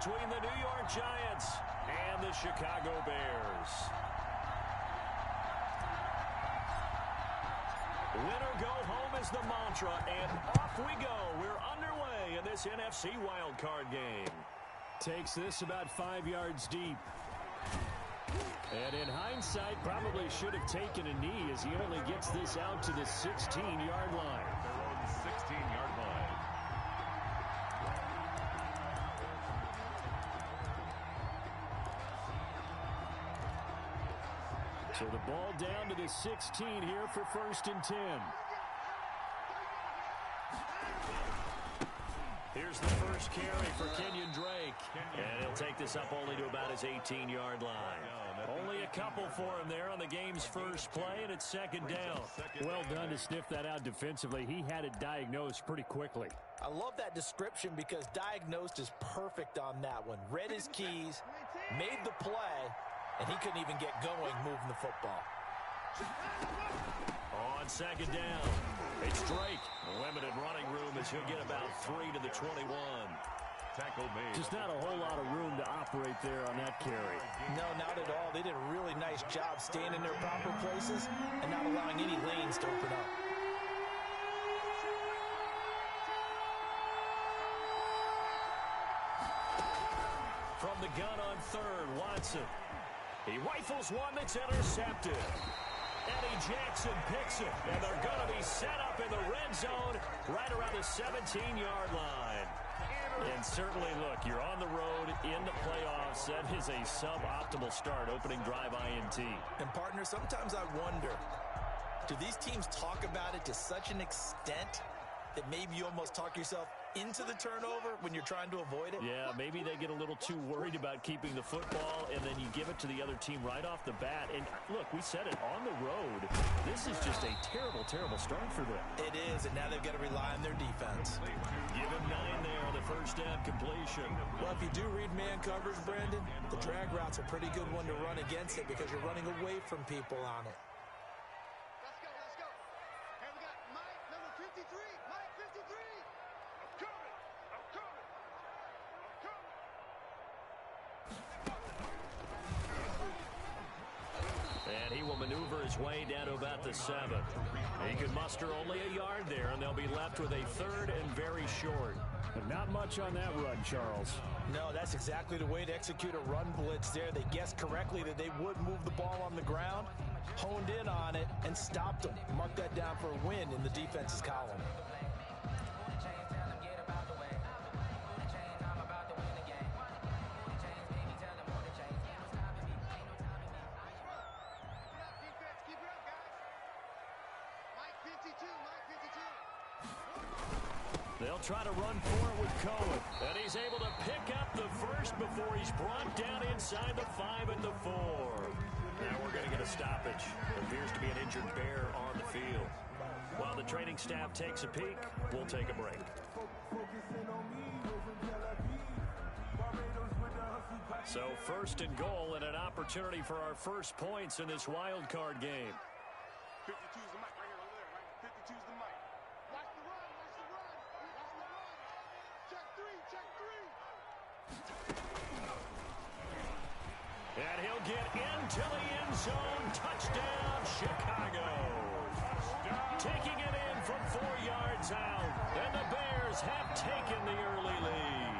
between the New York Giants and the Chicago Bears. Win or go home is the mantra, and off we go. We're underway in this NFC wildcard game. Takes this about 5 yards deep. And in hindsight, probably should have taken a knee as he only gets this out to the 16-yard line. Their own 16-yard line. So the ball down to the 16 here for 1st and 10. Here's the first carry for Kenyon Drake. And he'll take this up only to about his 18-yard line. Only a couple for him there on the game's first play, and it's 2nd down. Well done to sniff that out defensively. He had it diagnosed pretty quickly. I love that description because diagnosed is perfect on that one. Read his keys, made the play, and he couldn't even get going moving the football. On 2nd down, it's Drake. Limited running room as he'll get about 3 to the 21. Tackle made. Just not a whole lot of room to operate there on that carry. No, not at all. They did a really nice job staying in their proper places and not allowing any lanes to open up. From the gun on 3rd, Watson. He rifles one that's intercepted. Eddie Jackson picks it, and they're going to be set up in the red zone right around the 17-yard line. And certainly, look, you're on the road in the playoffs. That is a suboptimal start, opening drive INT. And, partner, sometimes I wonder, do these teams talk about it to such an extent that maybe you almost talk yourself into the turnover when you're trying to avoid it? Yeah, maybe they get a little too worried about keeping the football, and then you give it to the other team right off the bat. And, look, we said it, on the road, this is just a terrible, terrible start for them. It is, and now they've got to rely on their defense. Give him 9 there on the first down completion. Well, if you do read man coverage, Brandon, the drag route's a pretty good one to run against it because you're running away from people on it. Let's go, let's go. Hey, we got Mike, number 53. Mike, 53. I'm coming. I'm coming. I'm coming. And he will maneuver his way down to about the 7. He could muster only a yard there, and they'll be left with a 3rd and very short. But not much on that run, Charles. No, that's exactly the way to execute a run blitz there. They guessed correctly that they would move the ball on the ground, honed in on it, and stopped them. Mark that down for a win in the defense's column. They'll try to run for it with Cohen. And he's able to pick up the first before he's brought down inside the 5 and the 4. Now we're going to get a stoppage. There appears to be an injured Bear on the field. While the training staff takes a peek, we'll take a break. So 1st and goal and an opportunity for our first points in this wild card game. 52's the mic right here over there, right? 52's the mic. Watch the run, watch the run. Watch the run. Check 3, check 3. And he'll get into the end zone. Touchdown, Chicago. Taking it in from 4 yards out. And the Bears have taken the early lead.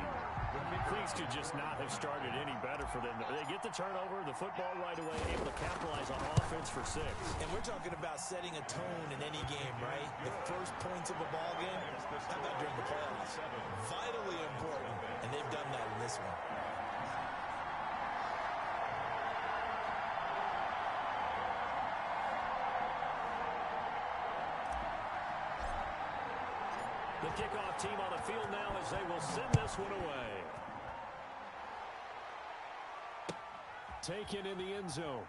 Things could just not have started any better for them. They get the turnover, the football right away, able to capitalize on offense for 6. And we're talking about setting a tone in any game, right? The first points of a ball game, how about during the playoffs? Vitally important, and they've done that in this one. The kickoff team on the field now as they will send this one away. Taken in the end zone.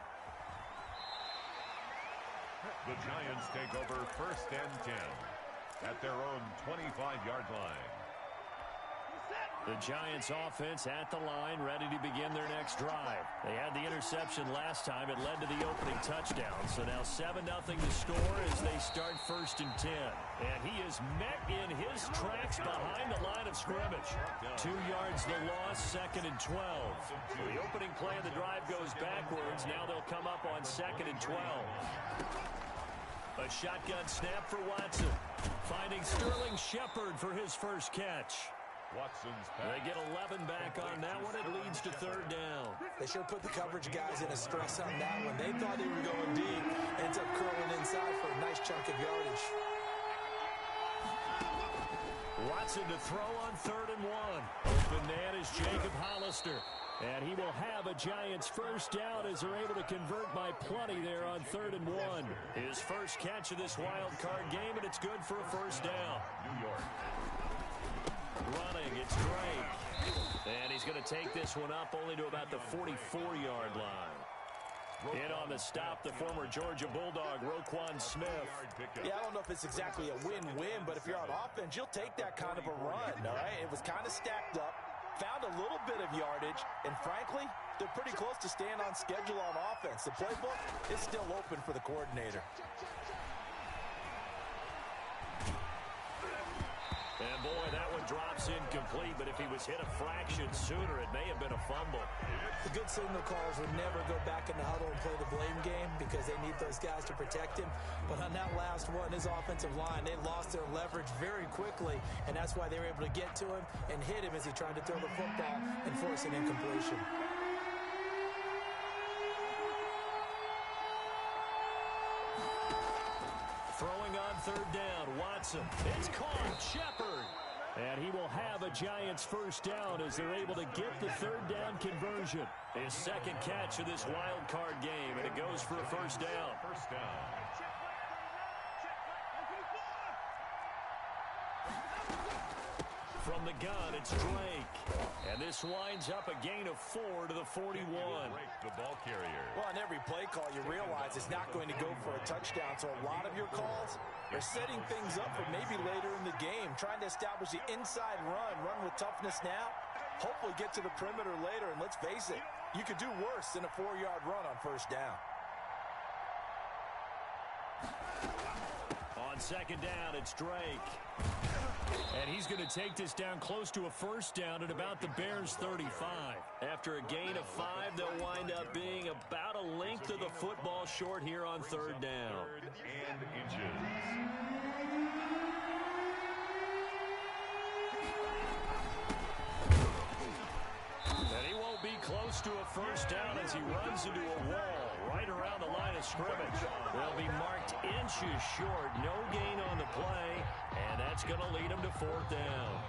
The Giants take over 1st and 10 at their own 25-yard line. The Giants offense at the line, ready to begin their next drive. They had the interception last time. It led to the opening touchdown. So now 7-0 to score as they start 1st and 10. And he is met in his tracks behind the line of scrimmage. 2 yards the loss, 2nd and 12. The opening play of the drive goes backwards. Now they'll come up on 2nd and 12. A shotgun snap for Watson. Finding Sterling Shepard for his first catch. Watson's They get 11 back on that one. It leads to 3rd down. They should put the coverage guys in a stress on that one. They thought they were going deep. Ends up curling inside for a nice chunk of yardage. Watson to throw on 3rd and 1. Open man is Jacob Hollister. And he will have a Giants first down as they're able to convert by plenty there on 3rd and 1. His first catch of this wild card game, and it's good for a first down. New York. Running, it's Drake. And he's going to take this one up only to about the 44-yard line. In on the stop, the former Georgia Bulldog, Roquan Smith. Yeah, I don't know if it's exactly a win-win, but if you're on offense, you'll take that kind of a run, all right? It was kind of stacked up, found a little bit of yardage, and frankly, they're pretty close to staying on schedule on offense. The playbook is still open for the coordinator. And boy, that one drops incomplete, but if he was hit a fraction sooner, it may have been a fumble. The good signal callers would never go back in the huddle and play the blame game because they need those guys to protect him. But on that last one, his offensive line, they lost their leverage very quickly, and that's why they were able to get to him and hit him as he tried to throw the football and force an incompletion. Throwing on 3rd down, Watson. It's caught, Shepard. And he will have a Giants first down as they're able to get the 3rd down conversion. His 2nd catch of this wild card game, and it goes for a first down. First down. From the gun, it's Drake. And this winds up a gain of 4 to the 41. Break the ball carrier. Well, on every play call, you realize it's not going to go for a touchdown. So a lot of your calls are setting things up for maybe later in the game, trying to establish the inside run with toughness now, hopefully get to the perimeter later. And let's face it, you could do worse than a 4-yard run on first down. On 2nd down, it's Drake. And he's going to take this down close to a first down at about the Bears' 35. After a gain of 5, they'll wind up being about a length of the football short here on 3rd down. 3rd and inches. And he won't be close to a first down as he runs into a wall right around the line of scrimmage. They'll be marked inches short. No gain on the play, and that's going to lead him to 4th down.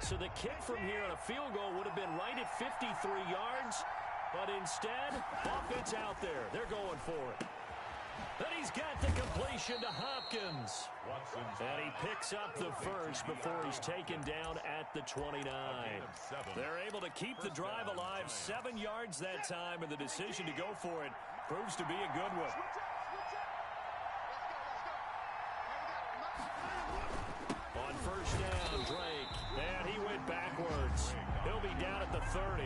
So the kick from here on a field goal would have been right at 53 yards, but instead, offense out there. They're going for it. Then he's got the completion to Hopkins. And he picks up the first before he's taken down at the 29. They're able to keep the drive alive, 7 yards that time, and the decision to go for it proves to be a good one. On first down, Drake. And he went backwards. He'll be down at the 30.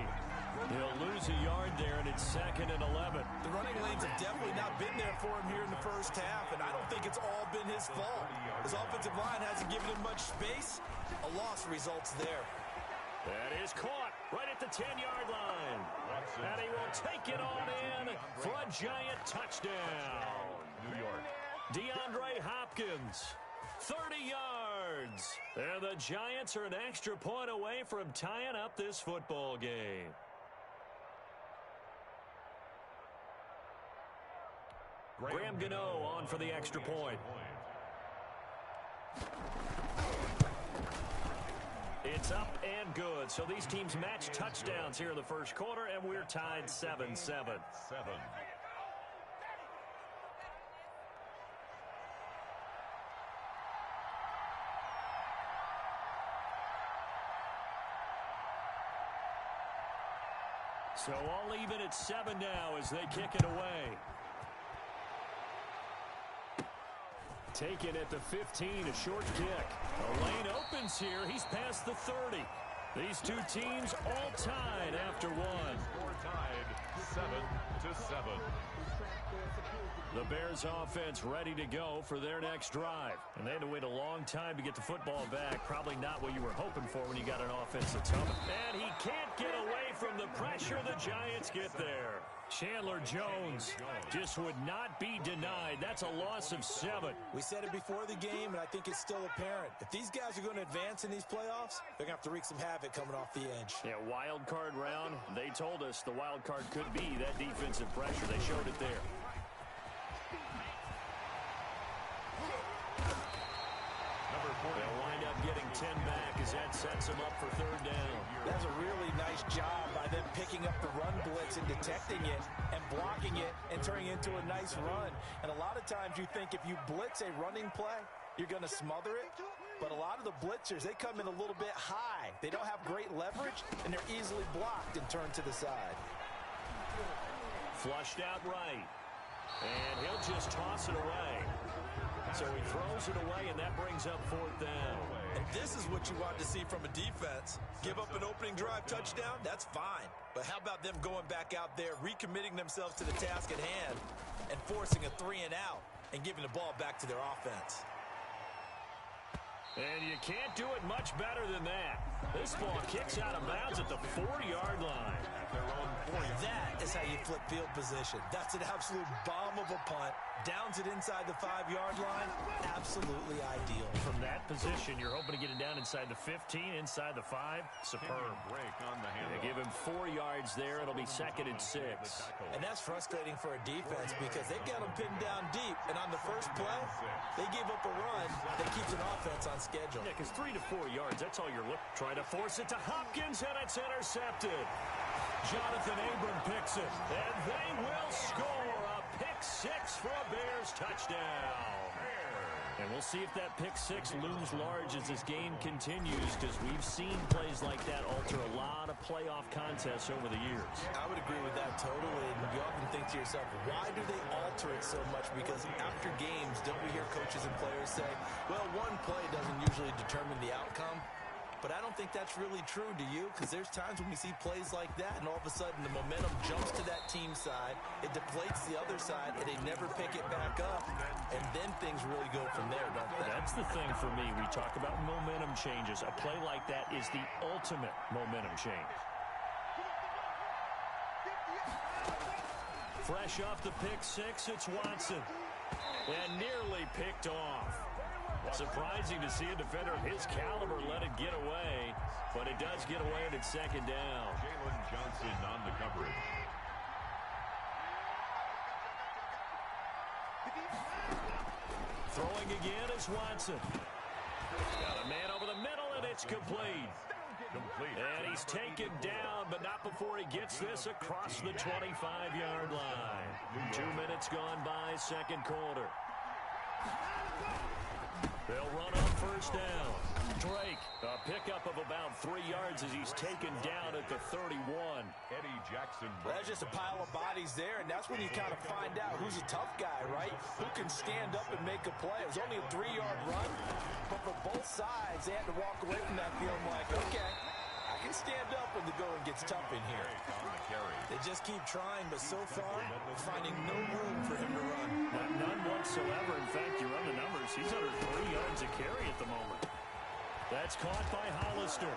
He'll lose a yard there, and it's 2nd and 11. The running lanes have definitely not been there for him here in the first half, and I don't think it's all been his fault. His offensive line hasn't given him much space. A loss results there. That is caught right at the 10-yard line. And he will take it on in for a Giant touchdown. New York. DeAndre Hopkins, 30 yards. And the Giants are an extra point away from tying up this football game. Graham Gano on for the extra point. It's up and good. So these teams match touchdowns here in the first quarter, and we're tied 7-7. So all even at 7 now as they kick it away. Taken at the 15, a short kick. The lane opens here. He's past the 30. These two teams all tied after one. Score tied 7-7. The Bears offense ready to go for their next drive. And they had to wait a long time to get the football back. Probably not what you were hoping for when you got an offense that's humming. And he can't get away from the pressure. The Giants get there. Chandler Jones just would not be denied. That's a loss of 7. We said it before the game, and I think it's still apparent. If these guys are going to advance in these playoffs, they're going to have to wreak some havoc coming off the edge. Yeah, wild card round. They told us the wild card could be that defensive pressure. They showed it there. They'll wind up getting 10 back as that sets them up for 3rd down. That's a really nice job by them picking up the run blitz and detecting it and blocking it and turning it into a nice run. And a lot of times you think if you blitz a running play, you're going to smother it. But a lot of the blitzers, they come in a little bit high. They don't have great leverage, and they're easily blocked and turned to the side. Flushed out right. And he'll just toss it away. So he throws it away, and that brings up 4th down. And this is what you want to see from a defense. Give up an opening drive touchdown, that's fine. But how about them going back out there, recommitting themselves to the task at hand, and forcing a 3 and out, and giving the ball back to their offense. And you can't do it much better than that. This ball kicks out of bounds at the 40-yard line. That is how you flip field position. That's an absolute bomb of a punt. Downs it inside the 5-yard line. Absolutely ideal. From that position, you're hoping to get it down inside the 15, inside the 5. Superb. Break on the They give him 4 yards there. It'll be 2nd and 6. And that's frustrating for a defense because they've got them pinned down deep. And on the first play, they give up a run that keeps an offense on schedule. Yeah, because 3 to 4 yards, that's all you're looking. Try to force it to Hopkins, and it's intercepted. Jonathan Abram picks it, and they will score a pick 6 for a Bears touchdown. And we'll see if that pick 6 looms large as this game continues, because we've seen plays like that alter a lot of playoff contests over the years. I would agree with that totally. And you often think to yourself, why do they alter it so much? Because after games, don't we hear coaches and players say, well, one play doesn't usually determine the outcome? But I don't think that's really true, do you? Because there's times when we see plays like that, and all of a sudden the momentum jumps to that team side, it deflates the other side, and they never pick it back up, and then things really go from there, don't they? That's the thing for me. We talk about momentum changes. A play like that is the ultimate momentum change. Fresh off the pick 6, it's Watson. And nearly picked off. Surprising to see a defender of his caliber let it get away, but it does get away and it's 2nd down. Jalen Johnson on the coverage. Throwing again is Watson. Got a man over the middle, and it's complete. And he's taken down, but not before he gets this across the 25-yard line. 2 minutes gone by, 2nd quarter. They'll run on 1st down. Drake, a pickup of about 3 yards as he's taken down at the 31. Eddie Jackson. That's just a pile of bodies there, and that's when you kind of find out who's a tough guy, right? Who can stand up and make a play. It was only a 3-yard run, but for both sides, they had to walk away from that feeling like, okay, I can stand up when the going gets tough in here. They just keep trying, but so far, finding no room for him to run. None whatsoever. In fact, you run the numbers. He's under 3 yards a carry at the moment. That's caught by Hollister.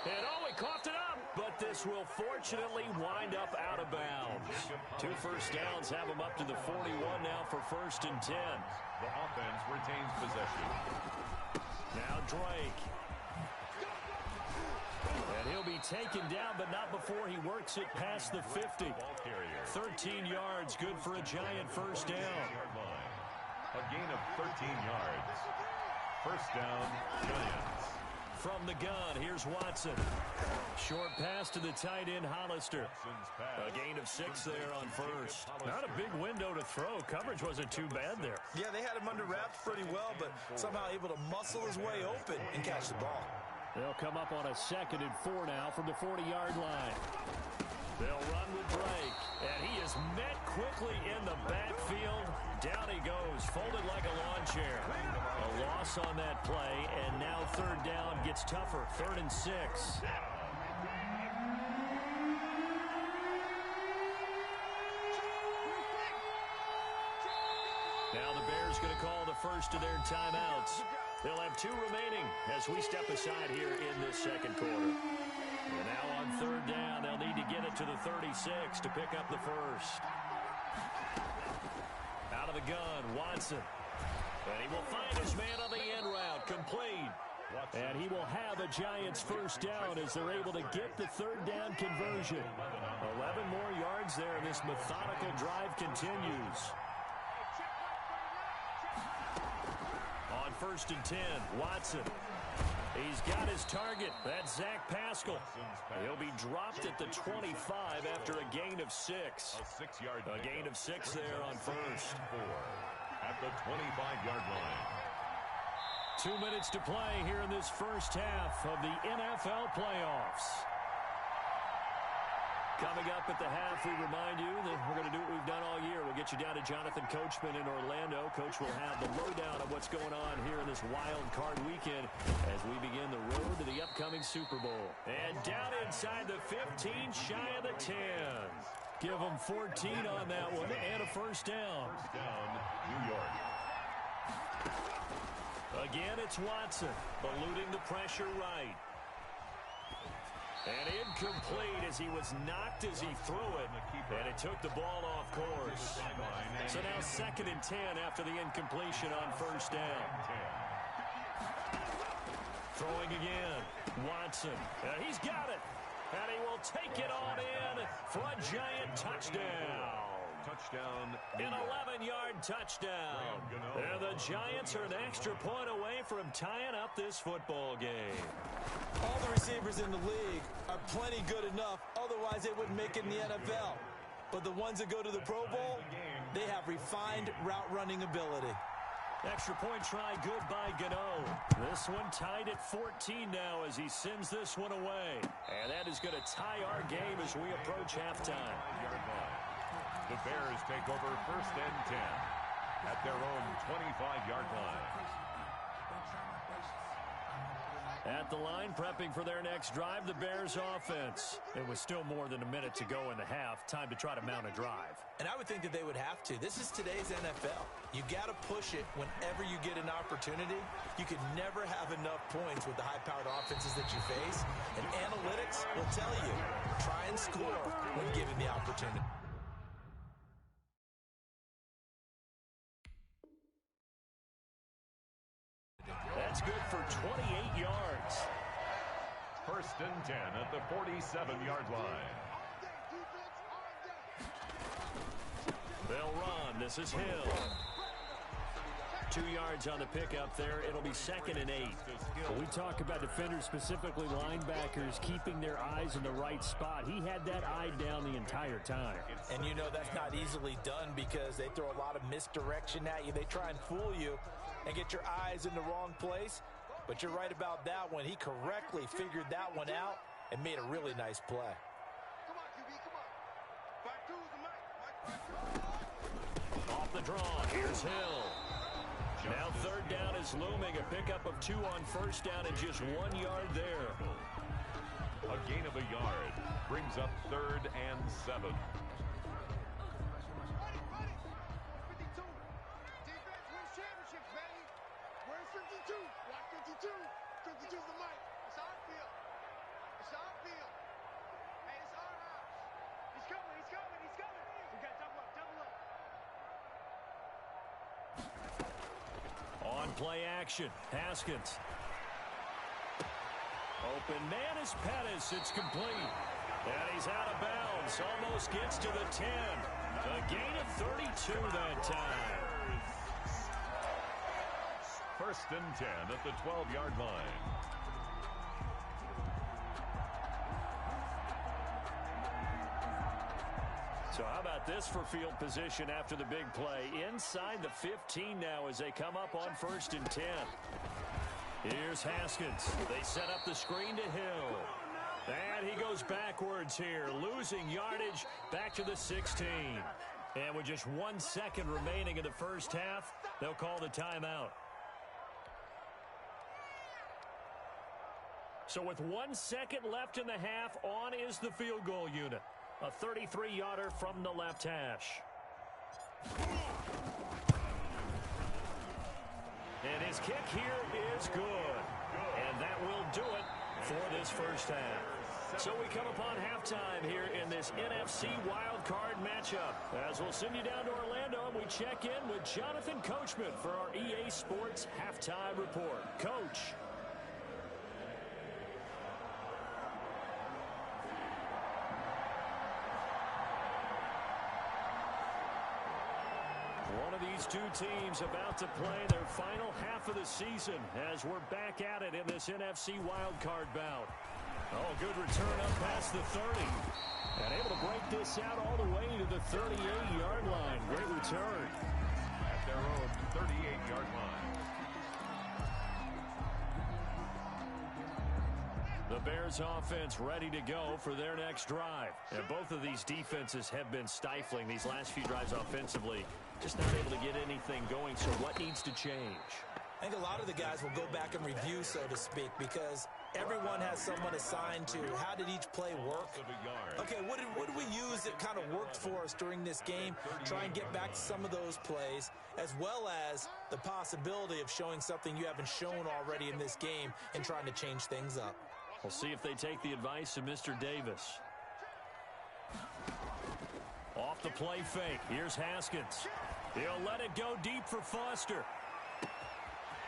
And he coughed it up. But this will fortunately wind up out of bounds. 2 first downs have him up to the 41 now for 1st and 10. The offense retains possession. Now Drake. And he'll be taken down, but not before he works it past the 50. 13 yards, good for a Giant 1st down. A gain of 13 yards. 1st down, Giants. From the gun, here's Watson. Short pass to the tight end, Hollister. A gain of 6 there on 1st. Not a big window to throw. Coverage wasn't too bad there. Yeah, they had him under wraps pretty well, but somehow able to muscle his way open and catch the ball. They'll come up on a 2nd and 4 now from the 40-yard line. They'll run with Drake, and he is met quickly in the backfield. Down he goes, folded like a lawn chair. A loss on that play, and now third down gets tougher. 3rd and 6. Now the Bears going to call the first of their timeouts. They'll have 2 remaining as we step aside here in this second quarter. And now on 3rd down, they'll need to get it to the 36 to pick up the first. Out of the gun, Watson. And he will find his man on the end route, complete. And he will have a Giants first down as they're able to get the 3rd down conversion. 11 more yards there, and this methodical drive continues. On 1st and 10, Watson. He's got his target. That's Zach Pascal. He'll be dropped at the 25 after a gain of 6. A gain of 6 there on first. At the 25-yard line. 2 minutes to play here in this first half of the NFL playoffs. Coming up at the half, we remind you that we're going to do what we've done all year. We'll get you down to Jonathan Coachman in Orlando. Coach will have the lowdown of what's going on here in this wild card weekend as we begin the road to the upcoming Super Bowl. And down inside the 15, shy of the 10. Give them 14 on that one and a first down. First down, New York. Again, it's Watson, eluding the pressure right. And incomplete as he was knocked as he threw it. And it took the ball off course. So now 2nd and 10 after the incompletion on first down. Throwing again. Watson. And he's got it. And he will take it on in for a Giant touchdown. Touchdown. An 11-yard touchdown. And the Giants are an extra point away from tying up this football game. All the receivers in the league are plenty good enough. Otherwise, they wouldn't make it in the NFL. But the ones that go to the Pro Bowl, they have refined route running ability. Extra point try good by Gano. This one tied at 14 now as he sends this one away. And that is going to tie our game as we approach halftime. The Bears take over 1st and 10 at their own 25-yard line. At the line, prepping for their next drive, the Bears offense. It was still more than a minute to go in the half. Time to try to mount a drive. And I would think that they would have to. This is today's NFL. You got to push it whenever you get an opportunity. You can never have enough points with the high-powered offenses that you face. And analytics will tell you, try and score when given the opportunity. That's good for 28 yards. 1st and 10 at the 47-yard line. They'll run. This is Hill. 2 yards on the pickup there. It'll be 2nd and 8. When we talk about defenders, specifically linebackers, keeping their eyes in the right spot. He had that eye down the entire time. And you know that's not easily done because they throw a lot of misdirection at you. They try and fool you and get your eyes in the wrong place. But you're right about that one. He correctly figured that one out and made a really nice play. Come on, QB, come on. Back to the mic. Off the draw, here's Hill. Now 3rd down is looming. A pickup of 2 on 1st down and just 1 yard there. A gain of a yard brings up 3rd and 7. Defense wins championships, baby. Where's 52? Watch 52. 52's the mic. It's our field. It's our field. Hey, it's our house. He's coming. He's coming. He's coming. We got double up. Double up. On play action, Haskins. Open man is Pettis. It's complete. And he's out of bounds. Almost gets to the 10. A gain of 32 that time. 1st and 10 at the 12-yard line. So how about this for field position after the big play? Inside the 15 now as they come up on 1st and 10. Here's Haskins. They set up the screen to Hill. And he goes backwards here, losing yardage back to the 16. And with just 1 second remaining in the first half, they'll call the timeout. So with 1 second left in the half, on is the field goal unit. A 33-yarder from the left hash. And his kick here is good. And that will do it for this first half. So we come upon halftime here in this NFC wildcard matchup. As we'll send you down to Orlando, and we check in with Jonathan Coachman for our EA Sports Halftime Report. Coach. One of these two teams about to play their final half of the season as we're back at it in this NFC wildcard bout. Oh, good return up past the 30. And able to break this out all the way to the 38-yard line. Great return. At their own 38-yard line. The Bears offense ready to go for their next drive. And both of these defenses have been stifling these last few drives offensively. Just not able to get anything going, so what needs to change? I think a lot of the guys will go back and review, so to speak, because everyone has someone assigned to how did each play work. Okay, what did we use that kind of worked for us during this game? Try and get back to some of those plays, as well as the possibility of showing something you haven't shown already in this game and trying to change things up. We'll see if they take the advice of Mr. Davis. Off the play fake. Here's Haskins. He'll let it go deep for Foster.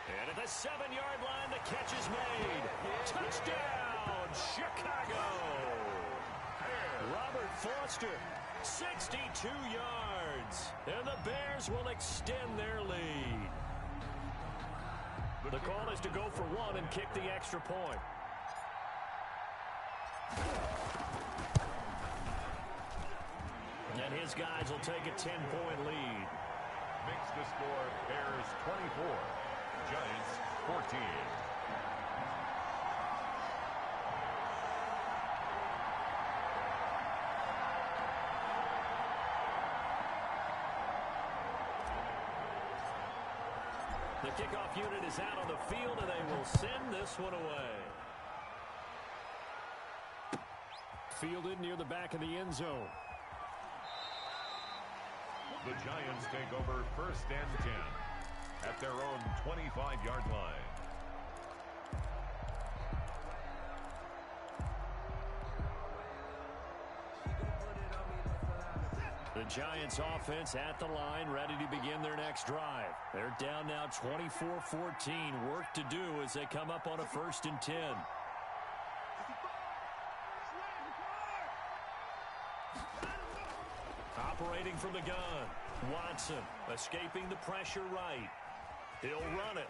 And at the 7-yard line, the catch is made. Touchdown, Chicago. Robert Foster, 62 yards. And the Bears will extend their lead. The call is to go for one and kick the extra point. And his guys will take a 10-point lead. Makes the score Bears 24, Giants 14. The kickoff unit is out on the field, and they will send this one away. Fielded near the back of the end zone. The Giants take over 1st and 10 at their own 25-yard line. The Giants offense at the line, ready to begin their next drive. They're down now 24-14. Work to do as they come up on a 1st and 10. Operating from the gun. Watson escaping the pressure right. He'll run it.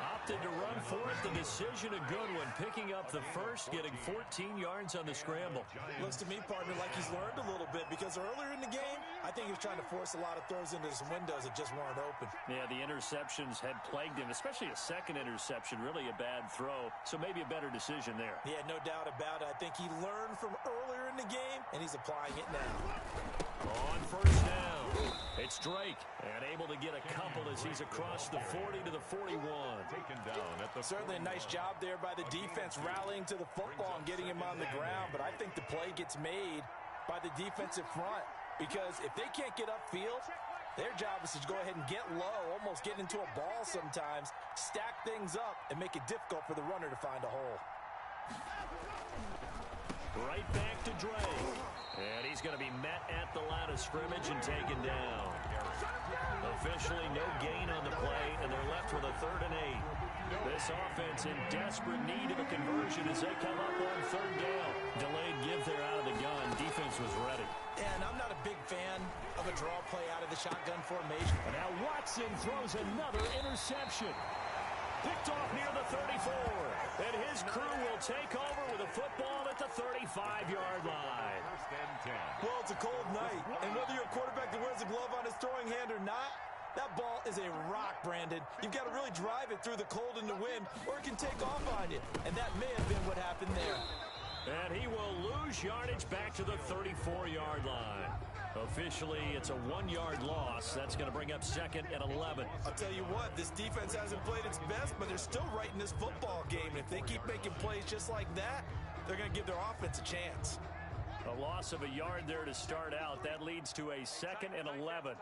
Opted to run for it. The decision a good one. Picking up the first, getting 14 yards on the scramble. Looks to me, partner, like he's learned a little bit, because earlier in the game, I think he was trying to force a lot of throws into some windows that just weren't open. Yeah, the interceptions had plagued him, especially a second interception. Really a bad throw, so maybe a better decision there. Yeah, no doubt about it. I think he learned from earlier in the game, and he's applying it now. On 1st down, it's Drake, and able to get a couple as he's across the 40 to the 41. Taken down at the Certainly a nice job there by the defense rallying to the football and getting him on the ground, but I think the play gets made by the defensive front, because if they can't get upfield, their job is to go ahead and get low, almost get into a ball sometimes, stack things up, and make it difficult for the runner to find a hole. Right back to Drake. And he's going to be met at the line of scrimmage and taken down. Officially no gain on the play, and they're left with a 3rd and 8. This offense in desperate need of a conversion as they come up on 3rd down. Delayed give there out of the gun. Defense was ready. And I'm not a big fan of a draw play out of the shotgun formation. And now Watson throws another interception. Picked off near the 34. And his crew will take over with a football at the 35-yard line. 1st and 10. Well, it's a cold night, and whether you're a quarterback that wears a glove on his throwing hand or not, That ball is a rock, Brandon. You've got to really drive it through the cold and the wind, or it can take off on you. And that may have been what happened there. And he will lose yardage back to the 34-yard line. Officially, it's a 1-yard loss. That's going to bring up 2nd and 11. I'll tell you what, this defense hasn't played its best, but they're still right in this football game. And if they keep making plays just like that, they're going to give their offense a chance. A loss of a yard there to start out. That leads to a 2nd and 11.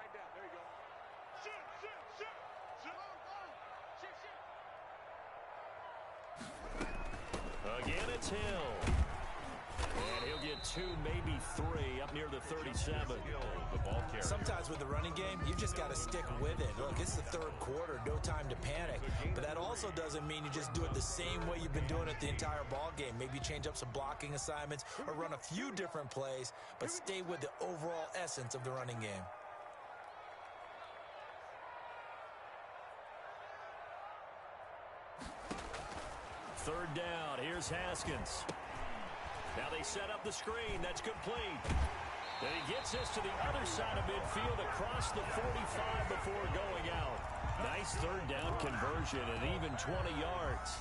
Again, it's Hill. And he'll get 2, maybe 3, up near the 37. Sometimes with the running game, you just got to stick with it. Look, it's the 3rd quarter, no time to panic. But that also doesn't mean you just do it the same way you've been doing it the entire ball game. Maybe change up some blocking assignments or run a few different plays, but stay with the overall essence of the running game. Third down. Here's Haskins. Now they set up the screen. That's complete. Then he gets this to the other side of midfield across the 45 before going out. Nice 3rd down conversion and even 20 yards.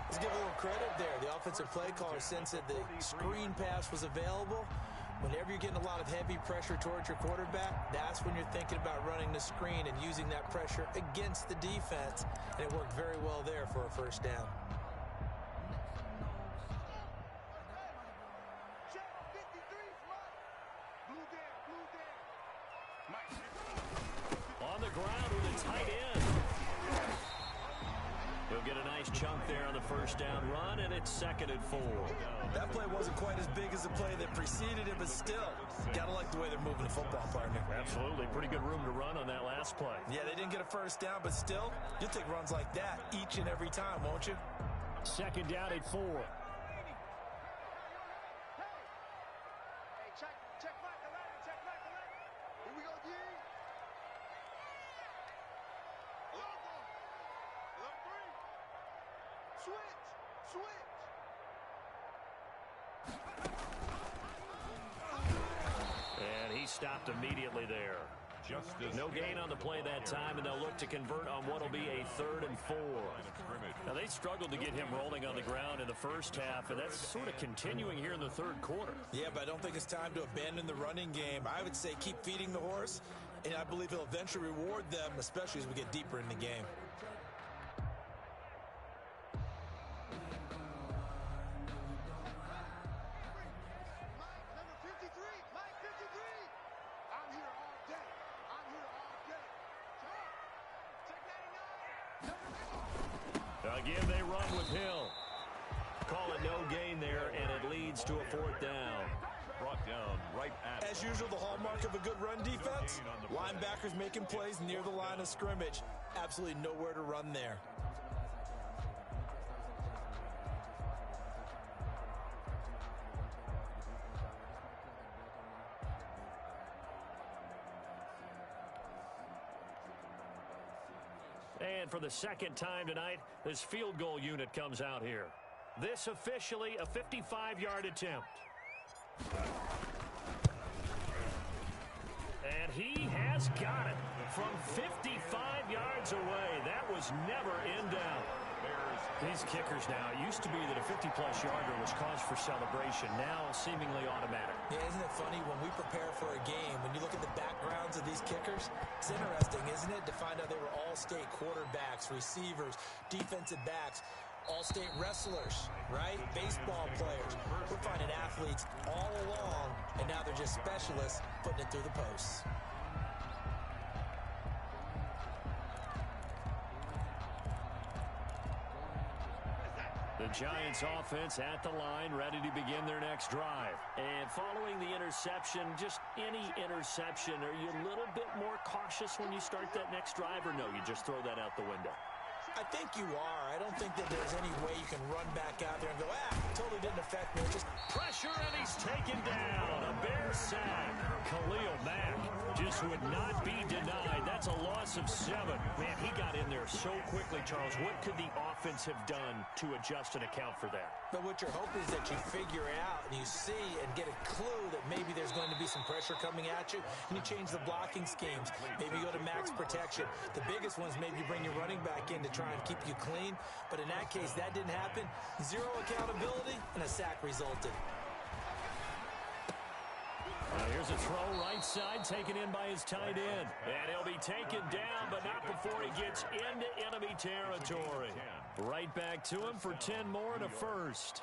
Let's give a little credit there. The offensive play caller sensed that the screen pass was available. Whenever you're getting a lot of heavy pressure towards your quarterback, that's when you're thinking about running the screen and using that pressure against the defense. And it worked very well there for a 1st down. On the ground with a tight end. He'll get a nice chunk there on the 1st down run, and it's 2nd and 4. That play wasn't quite as big as the play that preceded it, but still, gotta like the way they're moving the football, partner. Absolutely. Pretty good room to run on that last play. Yeah, they didn't get a 1st down, but still, you'll take runs like that each and every time, won't you? 2nd down at 4. And he stopped immediately there. No gain on the play that time, and they'll look to convert on what will be a 3rd and 4. Now, they struggled to get him rolling on the ground in the 1st half, and that's sort of continuing here in the 3rd quarter. Yeah, but I don't think it's time to abandon the running game. I would say keep feeding the horse, and I believe he'll eventually reward them, especially as we get deeper in the game. Again, they run with Hill. Call it no gain there, and it leads to a 4th down. Brought down right at. As usual, the hallmark of a good run defense, linebackers making plays near the line of scrimmage. Absolutely nowhere to run there. And for the 2nd time tonight, this field goal unit comes out here. This officially a 55-yard attempt. And he has got it from 55 yards away. That was never in doubt. These kickers now, it used to be that a 50-plus yarder was cause for celebration, now seemingly automatic. Yeah, isn't it funny when we prepare for a game, when you look at the backgrounds of these kickers, it's interesting, isn't it, to find out they were all-state quarterbacks, receivers, defensive backs, all-state wrestlers, right? Baseball players. We're finding athletes all along, and now they're just specialists putting it through the posts. The Giants offense at the line, ready to begin their next drive. And following the interception, just any interception, are you a little bit more cautious when you start that next drive, or no, you just throw that out the window? I think you are. I don't think that there's any way you can run back out there and go, totally didn't affect me. Just pressure, and he's taken down. A Bear sack. Khalil Mack just would not be denied. That's a loss loss of 7. Man, he got in there so quickly, Charles. What could the offense have done to adjust and account for that? But what you're hoping is that you figure out and you see and get a clue that maybe there's going to be some pressure coming at you, and you change the blocking schemes. Maybe you go to max protection. The biggest ones, maybe you bring your running back in to try and keep you clean. But in that case, that didn't happen. 0 accountability, and a sack resulted. Here's a throw right side, taken in by his tight end. And he'll be taken down, but not before he gets into enemy territory. Right back to him for 10 more and a first.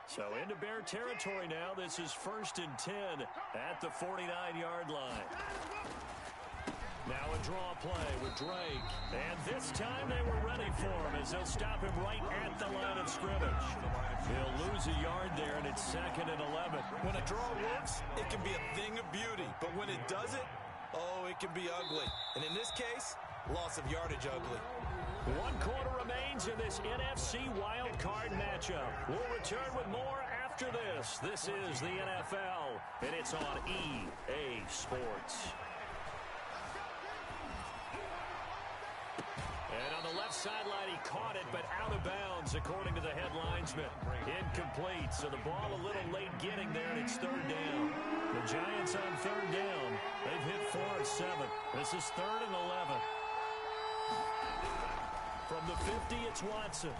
So into Bear territory now. This is 1st and 10 at the 49-yard line. Now a draw play with Drake. And this time they were ready for him as they'll stop him right at the line of scrimmage. He'll lose a yard there, and it's 2nd and 11. When a draw works, it can be a thing of beauty. But when it doesn't, oh, it can be ugly. And in this case, loss of yardage ugly. 1 quarter remains in this NFC wild card matchup. We'll return with more after this. This is the NFL, and it's on EA Sports. And on the left sideline, he caught it, but out of bounds, according to the head linesman. Incomplete, so the ball a little late getting there, and it's 3rd down. The Giants on 3rd down. They've hit 4 of 7. This is 3rd and 11. From the 50, it's Watson.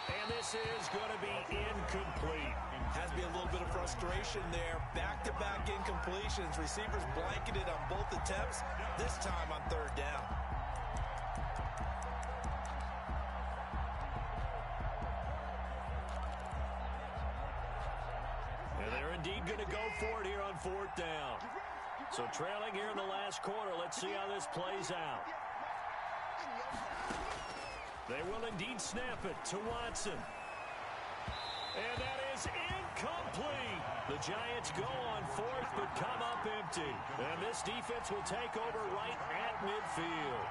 And this is going to be incomplete. Has to be a little bit of frustration there. Back-to-back incompletions. Receivers blanketed on both attempts, this time on 3rd down. And they're indeed going to go for it here on 4th down. So trailing here in the last quarter. Let's see how this plays out. They will indeed snap it to Watson. And that is incomplete. The Giants go on 4th but come up empty. And this defense will take over right at midfield.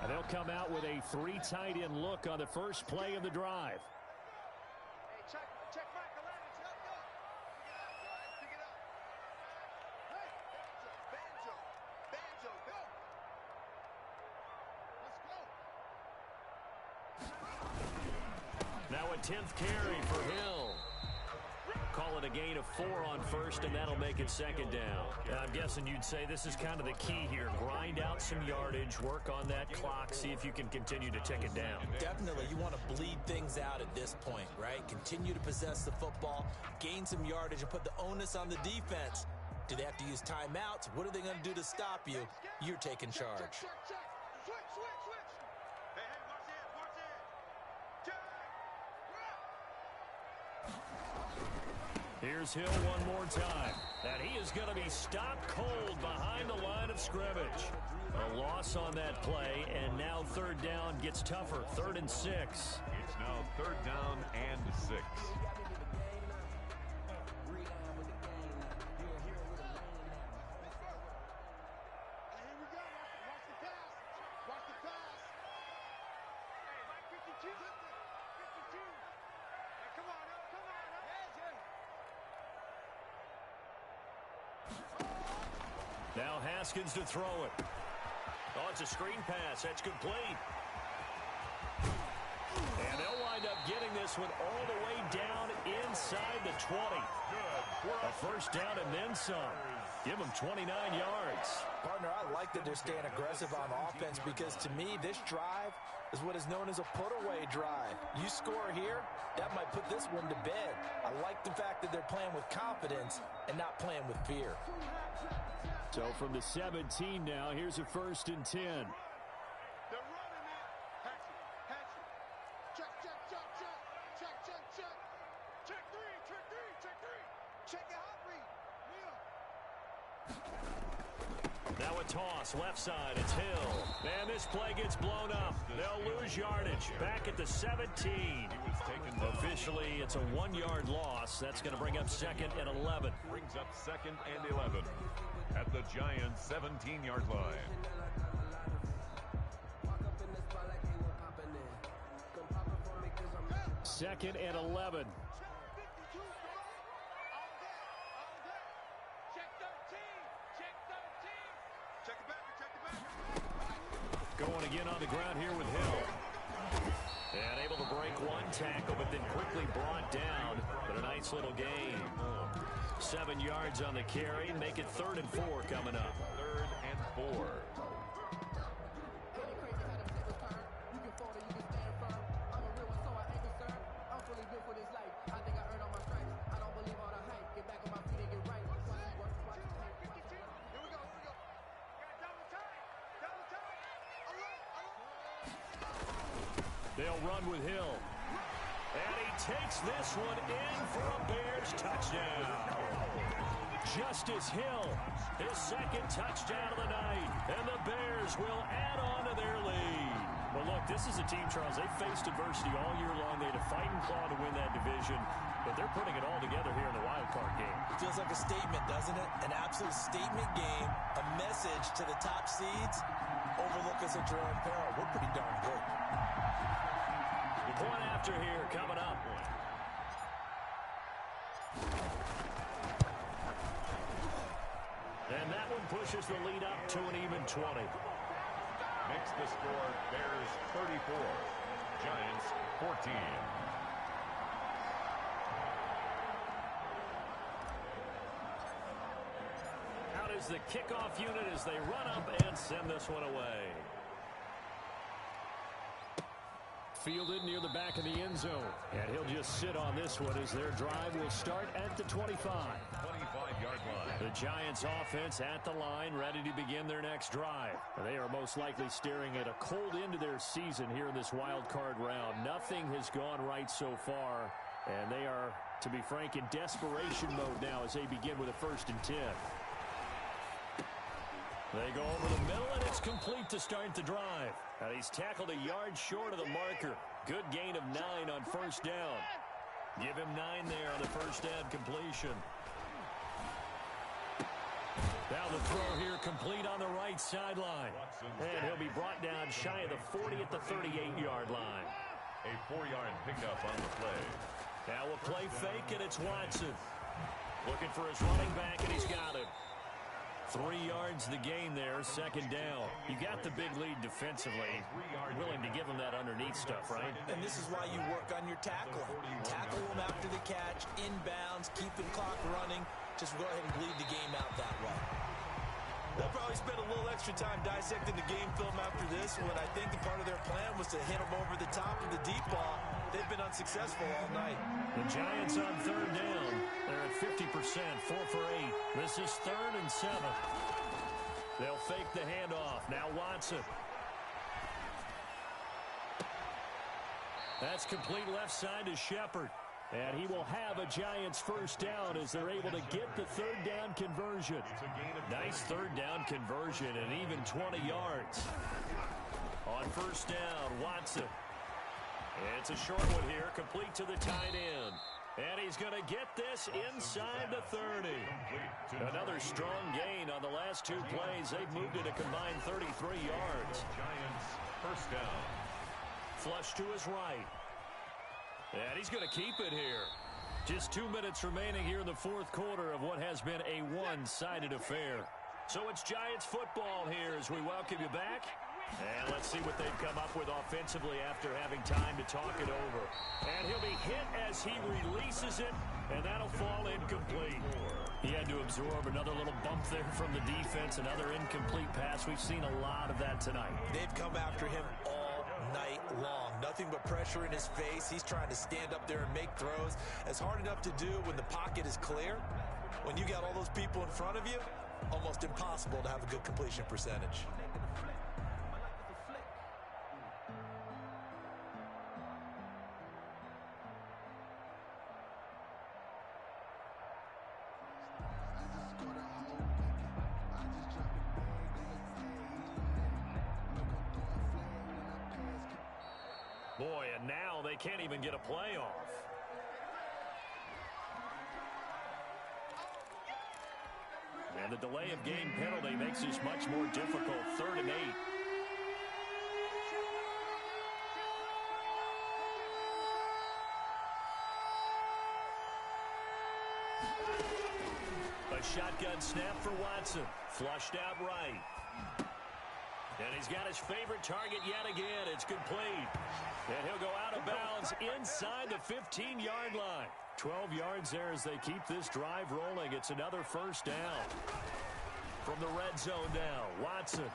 And they'll come out with a 3 tight end look on the first play of the drive. Hey, check Michael Adams. Help go. Pick it up, Hey, Banjo, go. Let's go. Now a 10th carry for Hill. Call it a gain of 4 on 1st, and that'll make it 2nd down. I'm guessing you'd say this is kind of the key here. Grind out some yardage, work on that clock, see if you can continue to tick it down. Definitely, you want to bleed things out at this point, right? Continue to possess the football, gain some yardage, and put the onus on the defense. Do they have to use timeouts? What are they going to do to stop you? You're taking charge. Check. Switch. Hey, watch it. Check. Here's Hill one more time. And he is going to be stopped cold behind the line of scrimmage. A loss on that play, and now 3rd down gets tougher. 3rd and 6. It's now 3rd down and 6. Now Haskins to throw it. Oh, it's a screen pass. That's complete. And they'll wind up getting this one all the way down inside the 20. A 1st down and then some. Give them 29 yards. Partner, I like that they're staying aggressive on offense because to me, this drive is what is known as a put-away drive. You score here, that might put this one to bed. I like the fact that they're playing with confidence and not playing with fear. So from the 17 now, here's a 1st and 10. They're running it. Check. Check 3. Check your hot read. Now a toss, left side, it's Hill. And this play gets blown up. They'll lose yardage. Back at the 17. Officially, it's a 1-yard loss. That's going to bring up 2nd and 11. Brings up 2nd and 11 at the Giants' 17-yard line. 2nd and 11. Going again on the ground here with Hill. And able to break one tackle, but then quickly brought down. But a nice little gain. 7 yards on the carry. Make it 3rd and 4 coming up. 3rd and 4. They'll run with Hill. And he takes this one in for a Bears touchdown. Justice Hill, his 2nd touchdown of the night. And the Bears will add on to their lead. Well, look, this is a team, Charles, they faced adversity all year long. They had to fight and claw to win that division. But they're putting it all together here in the wild card game. It feels like a statement, doesn't it? An absolute statement game. A message to the top seeds. Overlook us at your own peril. We're pretty darn good. Point after here coming up. And that one pushes the lead up to an even 20. Makes the score Bears 34, Giants 14. Out is the kickoff unit as they run up and send this one away. Fielded near the back of the end zone. And he'll just sit on this one as their drive will start at the 25. 25-yard line. The Giants offense at the line, ready to begin their next drive. They are most likely staring at a cold end to their season here in this wild card round. Nothing has gone right so far, and they are, to be frank, in desperation mode now as they begin with a 1st and 10. They go over the middle, and it's complete to start the drive. And he's tackled a yard short of the marker. Good gain of 9 on 1st down. Give him 9 there on the 1st down completion. Now the throw here complete on the right sideline. And he'll be brought down shy of the 40 at the 38-yard line. A 4-yard pickup on the play. Now a play fake, and it's Watson. Looking for his running back, and he's got him. 3 yards the gain there, 2nd down. You got the big lead defensively. Willing to give him that underneath stuff, right? And this is why you work on your tackling. Tackle them after the catch, inbounds, keep the clock running. Just go ahead and bleed the game out that way. They'll probably spend a little extra time dissecting the game film after this one. I think part of their plan was to hit them over the top of the deep ball. They've been unsuccessful all night. The Giants on 3rd down. They're at 50%, 4 for 8. This is 3rd and 7. They'll fake the handoff. Now Watson. That's complete left side to Shepard. And he will have a Giants 1st down as they're able to get the 3rd down conversion. Nice 3rd down conversion and even 20 yards. On 1st down, Watson. It's a short one here, complete to the tight end. And he's going to get this inside the 30. Another strong gain on the last 2 plays. They've moved it a combined 33 yards. Giants 1st down. Flush to his right. And he's going to keep it here. Just 2 minutes remaining here in the 4th quarter of what has been a one-sided affair. So it's Giants football here as we welcome you back. And let's see what they've come up with offensively after having time to talk it over. And he'll be hit as he releases it, and that'll fall incomplete. He had to absorb another little bump there from the defense, another incomplete pass. We've seen a lot of that tonight. They've come after him all night long. Nothing but pressure in his face. He's trying to stand up there and make throws. It's hard enough to do when the pocket is clear. When you got all those people in front of you, almost impossible to have a good completion percentage. Boy, and now they can't even get a play off. And the delay of game penalty makes this much more difficult. 3rd and 8. shotgun snap for Watson. Flushed out right. And he's got his favorite target yet again. It's complete. And he'll go out of bounds inside the 15-yard line. 12 yards there as they keep this drive rolling. It's another first down. From the red zone now, Watson.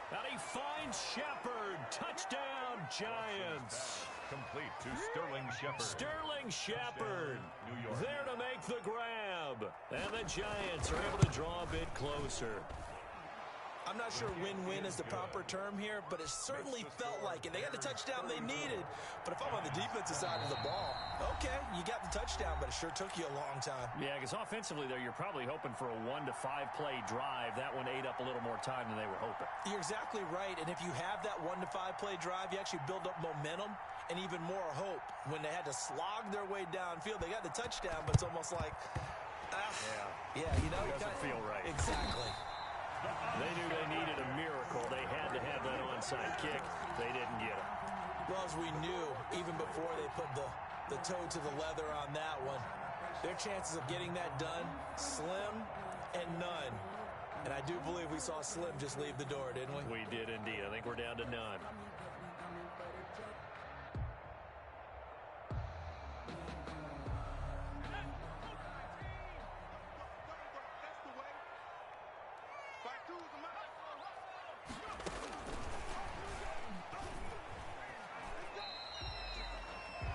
And he finds Shepard. Touchdown, Giants. Complete to Sterling Shepard. Sterling Shepard there to make the grab. And the Giants are able to draw a bit closer. I'm not sure win-win is the proper term here, but it certainly felt like it. They got the touchdown they needed, but if I'm on the defensive side of the ball, okay, you got the touchdown, but it sure took you a long time. Yeah, because offensively there, you're probably hoping for a 1 to 5 play drive. That one ate up a little more time than they were hoping. You're exactly right, and if you have that 1 to 5 play drive, you actually build up momentum and even more hope. When they had to slog their way downfield, they got the touchdown, but it's almost like, yeah, you know, it doesn't feel right. Exactly. They knew they needed a miracle. They had to have that onside kick. They didn't get it. Well, as we knew, even before they put the toe to the leather on that one, their chances of getting that done, slim and none. And I do believe we saw Slim just leave the door, didn't we? We did indeed. I think we're down to none.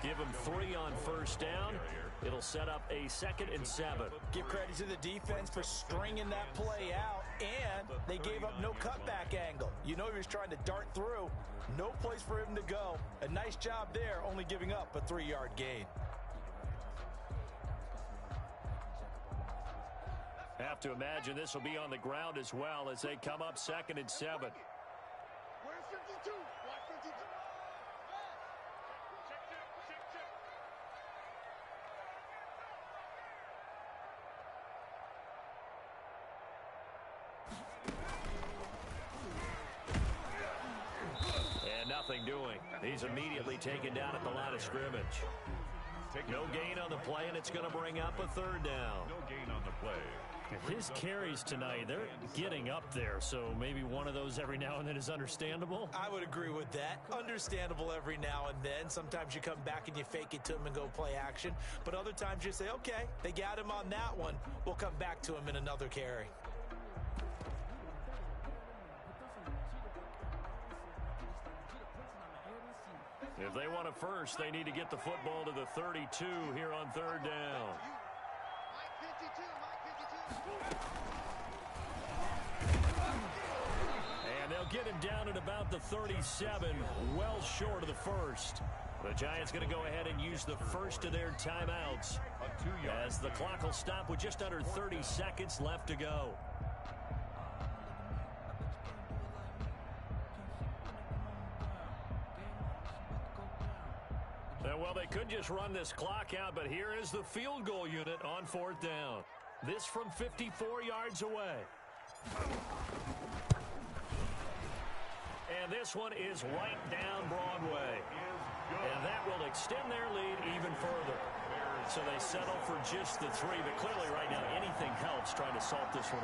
Give them 3 on first down. It'll set up a 2nd and 7. Give credit to the defense for stringing that play out, and they gave up no cutback angle. You know he was trying to dart through. No place for him to go. A nice job there, only giving up a 3-yard gain. Have to imagine this will be on the ground as well as they come up 2nd and 7. Where's 52? Watch 52. And nothing doing. He's immediately taken down at the line of scrimmage. No gain on the play, and it's going to bring up a 3rd down. No gain on the play. His carries tonight, they're getting up there, so maybe one of those every now and then is understandable. I would agree with that. Understandable every now and then. Sometimes you come back and you fake it to him and go play action. But other times you say, okay, they got him on that one. We'll come back to him in another carry. If they want a first, they need to get the football to the 32 here on 3rd down. And they'll get him down at about the 37, well short of the first. The Giants going to go ahead and use the first of their timeouts as the clock will stop with just under 30 seconds left to go. Well, they could just run this clock out, but here is the field goal unit on 4th down. This from 54 yards away. And this one is right down Broadway. And that will extend their lead even further. So they settle for just the 3, but clearly right now anything helps trying to salt this one